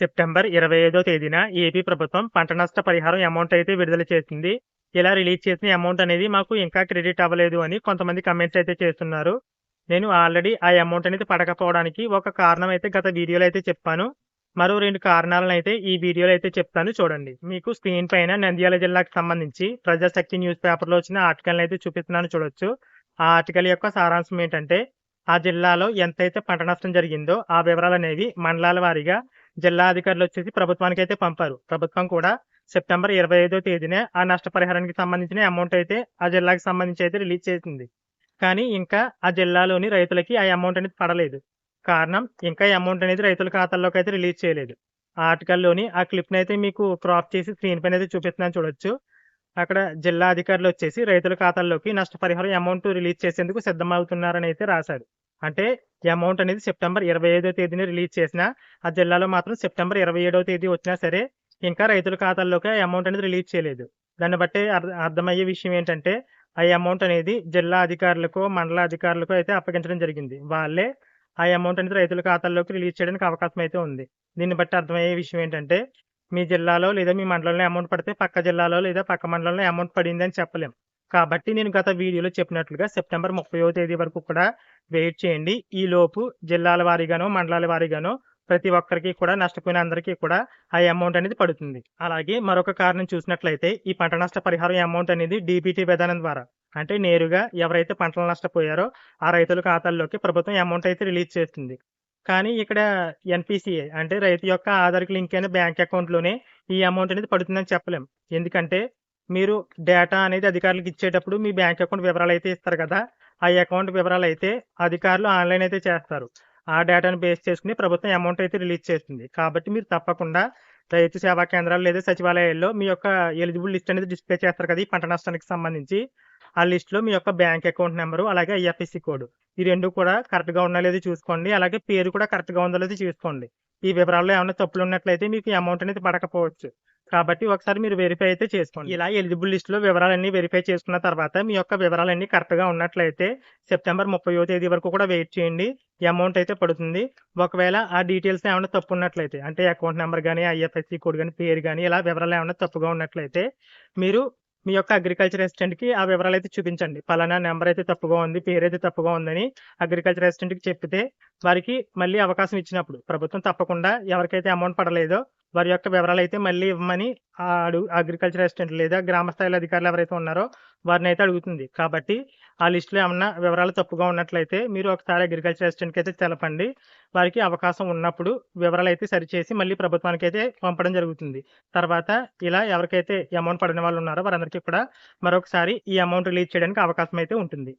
September 25వ తేదీన AP ప్రభుత్వం పంట నష్ట పరిహారం అమౌంట్ అయితే విడుదల చేసింది. ఇలా రిలీజ్ చేసిన అమౌంట్ అనేది మాకు ఇంకా క్రెడిట్ అవ్వలేదు అని కొంతమంది కామెంట్స్ అయితే చేస్తున్నారు. నేను ఆల్రెడీ ఆ అమౌంట్ అనేది పడకపోవడానికి ఒక కారణం అయితే గత వీడియోలో అయితే చెప్పాను. మరో 2 కారణాలనైతే ఈ వీడియోలో అయితే చెప్తాను చూడండి. మీకు స్క్రీన్ పైన నంద్యాల జిల్లాకు సంబంధించి ప్రజాశక్తి న్యూస్ పేపర్‌లో వచ్చిన ఆర్టికల్‌ని అయితే చూపిస్తున్నాను చూడొచ్చు. ఆ ఆర్టికల్ యొక్క సారాంశం ఏంటంటే, ఆ జిల్లాలో ఎంతైతే పంట నష్టం జరిగిందో ఆ వివరాలనేవి మండలాల వారీగా జిల్లా అధికారులొచ్చేసి ప్రభుత్వానికైతే పంపారు. ప్రభుత్వం కూడా సెప్టెంబర్ 25వ తేదీనే ఆ నష్టపరిహారానికి సంబంధించిన అమౌంట్ అయితే ఆ జిల్లాకి సంబంధించి అయితే రిలీజ్ చేసింది. కానీ ఇంకా ఆ జిల్లాలోని రైతులకి ఆ అమౌంట్ అనేది పడలేదు. కారణం ఇంకా ఈ అమౌంట్ అనేది రైతుల ఖాతాల్లోకైతే రిలీజ్ చేయలేదు. ఆ ఆర్టికల్‌లోని ఆ క్లిప్‌నైతే మీకు క్రాప్ చేసి స్క్రీన్ పైనైతే చూపిస్తున్నాను చూడొచ్చు. అక్కడ జిల్లా అధికారులొచ్చేసి రైతుల ఖాతాల్లోకి నష్టపరిహారం అమౌంట్ రిలీజ్ చేసేందుకు సిద్ధమవుతున్నారని అయితే రాశారు. అంటే ఈ అమౌంట్ అనేది సెప్టెంబర్ 25వ తేదీన రిలీజ్ చేసినా, ఆ జిల్లాలో మాత్రం సెప్టెంబర్ 27వ తేదీ వచ్చినా సరే, ఇంకా రైతుల ఖాతాల్లోకి ఆ అమౌంట్ అనేది రిలీజ్ చేయలేదు. దాన్ని బట్టి అర్థమయ్యే విషయం ఏంటంటే, ఆ అమౌంట్ అనేది జిల్లా అధికారులకో, మండల అధికారులకో అయితే అప్పగించడం జరిగింది. వాళ్ళే ఆ అమౌంట్ అనేది రైతుల ఖాతాల్లోకి రిలీజ్ చేయడానికి అవకాశం అయితే ఉంది. దీన్ని బట్టి అర్థమయ్యే విషయం ఏంటంటే, మీ జిల్లాలో లేదా మీ మండలంలో అమౌంట్ పడితే పక్క జిల్లాలో లేదా పక్క మండలంలో అమౌంట్ పడిందని చెప్పలేం. కాబట్టి నేను గత వీడియోలో చెప్పినట్లుగా సెప్టెంబర్ 30వ తేదీ వరకు కూడా వెయిట్ చేయండి. ఈలోపు జిల్లాల వారీగానో, మండలాల వారీగానో ప్రతి ఒక్కరికి కూడా నష్టపోయిన అందరికీ కూడా ఆ అమౌంట్ అనేది పడుతుంది. అలాగే మరొక కారణం చూసినట్లయితే ఈ పంట నష్ట పరిహారం అమౌంట్ అనేది డీబీటీ విధానం ద్వారా అంటే నేరుగా ఎవరైతే పంటలు నష్టపోయారో ఆ రైతుల ఖాతాల్లోకి ప్రభుత్వం అమౌంట్ అయితే రిలీజ్ చేస్తుంది. కానీ ఇక్కడ ఎన్‌పీసీఐ అంటే రైతు యొక్క ఆధార్‌కి లింక్ అయిన బ్యాంక్ అకౌంట్‌లోనే ఈ అమౌంట్ అనేది పడుతుందని చెప్పలేం. ఎందుకంటే మీరు డేటా అనేది అధికారులకు ఇచ్చేటప్పుడు మీ బ్యాంక్ అకౌంట్ వివరాలైతే ఇస్తారు కదా! ఆ అకౌంట్ వివరాలైతే అధికారులు ఆన్‌లైన్ అయితే చేస్తారు. ఆ డేటాను బేస్ చేసుకొని ప్రభుత్వం అమౌంట్ అయితే రిలీజ్ చేస్తుంది. కాబట్టి మీరు తప్పకుండా రైతు సేవా కేంద్రాలు లేదా సచివాలయాల్లో మీ యొక్క ఎలిజిబుల్ లిస్ట్ అనేది డిస్‌ప్లే చేస్తారు కదా! ఈ పంట నష్టానికి సంబంధించి. ఆ లిస్ట్‌లో మీ యొక్క బ్యాంక్ అకౌంట్ నంబరు, అలాగే ఐఎఫ్ఎస్‌సి కోడ్ ఈ 2 కూడా కరెక్ట్‌గా ఉన్నాయో లేదో చూసుకోండి. అలాగే పేరు కూడా కరెక్ట్‌గా ఉందో లేదో చూసుకోండి. ఈ వివరాల్లో ఏమన్నా తప్పులున్నట్లయితే మీకు ఈ అమౌంట్ అనేది పడకపోవచ్చు. కాబట్టి ఒకసారి మీరు వెరిఫై అయితే చేసుకోండి. ఇలా ఎలిజిబుల్ లిస్ట్‌లో వివరాలన్నీ వెరిఫై చేసుకున్న తర్వాత మీ యొక్క వివరాలన్నీ కరెక్ట్‌గా ఉన్నట్లయితే సెప్టెంబర్ 30వ తేదీ వరకు కూడా వెయిట్ చేయండి. ఈ అమౌంట్ అయితే పడుతుంది. ఒకవేళ ఆ డీటెయిల్స్ ఏమన్నా తప్పున్నట్లయితే అంటే అకౌంట్ నంబర్ గాని, ఐఎఫ్ఎస్‌సి కోడ్ గాని, పేరు గాని ఇలా వివరాలు ఏమన్నా తప్పుగా ఉన్నట్లయితే మీరు మీ యొక్క అగ్రికల్చర్ అసిస్టెంట్‌కి ఆ వివరాలైతే చూపించండి. పలానా నంబర్ అయితే తప్పుగా ఉంది, పేరైతే తప్పుగా ఉందని అగ్రికల్చర్ అసిస్టెంట్‌కి చెప్పితే వారికి మళ్ళీ అవకాశం ఇచ్చినప్పుడు ప్రభుత్వం తప్పకుండా ఎవరికైతే అమౌంట్ పడలేదో వారి యొక్క వివరాలైతే మళ్ళీ ఇవ్వమని అగ్రికల్చర్ అసిస్టెంట్ లేదా గ్రామ స్థాయిలో అధికారులు ఎవరైతే ఉన్నారో వారినైతే అడుగుతుంది. కాబట్టి ఆ లిస్ట్‌లో ఏమన్నా వివరాలు తప్పుగా ఉన్నట్లయితే మీరు ఒకసారి అగ్రికల్చర్ అసిస్టెంట్‌కి అయితే తెలపండి. వారికి అవకాశం ఉన్నప్పుడు వివరాలైతే సరిచేసి మళ్ళీ ప్రభుత్వానికైతే పంపడం జరుగుతుంది. తర్వాత ఇలా ఎవరికైతే ఈ అమౌంట్ పడని వాళ్ళు ఉన్నారో వారందరికీ కూడా మరొకసారి ఈ అమౌంట్ రిలీజ్ చేయడానికి అవకాశం అయితే ఉంటుంది.